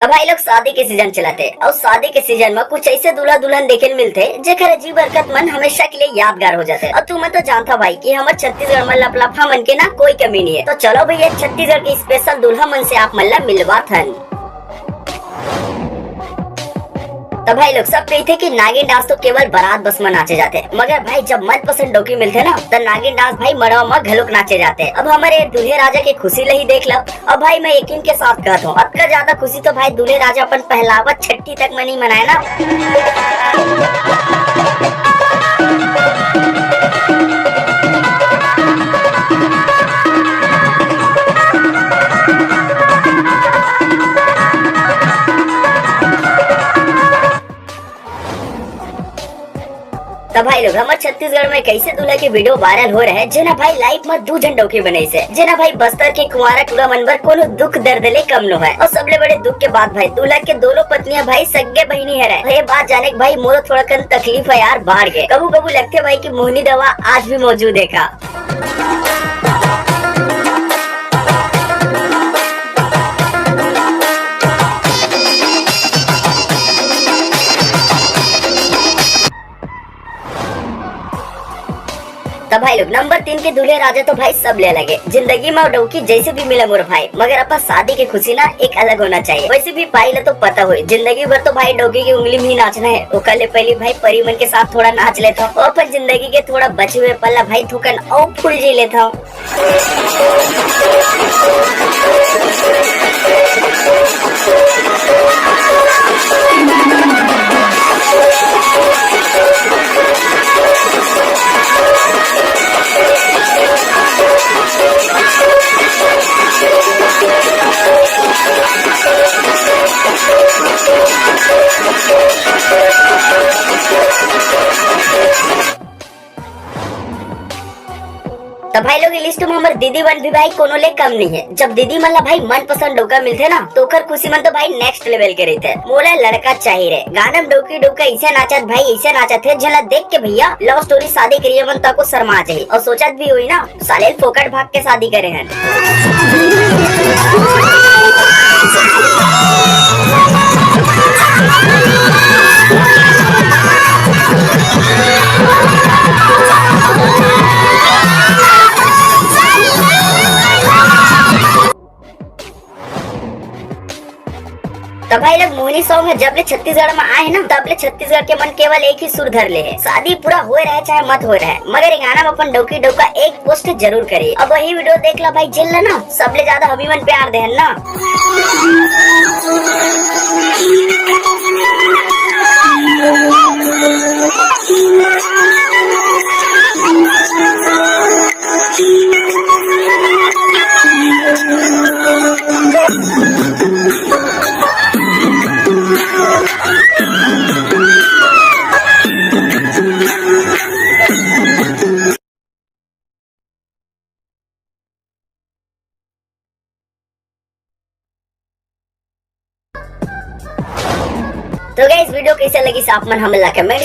अब भाई लोग शादी के सीजन चलाते और शादी के सीजन में कुछ ऐसे दूल्हा दुल्हन देखे मिलते जेकर अजीब हरकत मन हमेशा के लिए यादगार हो जाते। और तू मैं तो जानता भाई कि हमारे छत्तीसगढ़ में लफलाफा मन के ना कोई कमी नहीं है। तो चलो भैया छत्तीसगढ़ के स्पेशल दूल्हा मन से आप मल्ला मिलवा थन। तो भाई लोग सब कहते कि नागिन डांस तो केवल बारात बस में नाचे जाते, मगर भाई जब मन पसंद डोकी मिलते ना तो नागिन डांस भाई मरवा में घलोक नाचे जाते। अब हमारे दूल्हे राजा की खुशी लही देख लो। अब भाई मैं यकीन के साथ कहता हूँ अब का ज्यादा खुशी तो भाई दूल्हे राजा अपन पहलावा छठी तक में नहीं मनाए ना। तो भाई लोग हमारे छत्तीसगढ़ में कैसे दूल्हा की वीडियो वायरल हो रहे हैं जेना भाई लाइफ में दू झंडों की बने से जेना भाई बस्तर के कुंवारा टूरा मन पर कोनो दुख दर्द ले कम नो है। और सबले बड़े दुख के बाद भाई दूल्हा के दोनों पत्नियां भाई सगे बहनी है। ये बात जाने के भाई मोरो थोड़ा कन तकलीफ है यार बाहर के कबू कबू लगते भाई की मोहनी दवा आज भी मौजूद है का। तो भाई लोग नंबर 3 के दूल्हे राजा तो भाई सब ले लगे। जिंदगी में डौकी जैसे भी मिला मोर भाई, मगर अपन शादी की खुशी ना एक अलग होना चाहिए। वैसे भी भाई ला तो पता हो जिंदगी भर तो भाई डौकी की उंगली में ही नाचना है। वो कल पहले भाई परिमन के साथ थोड़ा नाच लेता हूँ और अपन जिंदगी के थोड़ा बचे हुए पल्ला भाई थोकन और फूल जी लेता हूँ। तो भाई लोग लिस्ट में हमारे दीदी बन भी भाई कोनो ले कम नहीं है। जब दीदी मतलब भाई मन पसंद डोका मिलते ना तो कर खुशी मन तो भाई नेक्स्ट लेवल के रहते। मोला लड़का चाहिए रे गाना डोकी डोका ऐसे नाचत भाई ऐसे नाचत है जला देख के भैया लव स्टोरी शादी करिए मन तो को शर्मा जाए और सोचत भी हुई ना साले फोकट भाग के शादी करे हैं। तो भाई लोग मोहिनी सॉन्ग जब ले छत्तीसगढ़ में आए ना तब ले छत्तीसगढ़ के मन केवल एक ही सुर धर ले है। शादी पूरा हो रहा है चाहे मत हो रहा है, मगर गाना में अपन डोकी डोका एक पोस्ट जरूर करे। अब वही वीडियो देख लो भाई जिल ना सबले ज्यादा हमी मन प्यार दे ना। तो गाइस वीडियो कैसे लगी साफ मन हमें कमेंट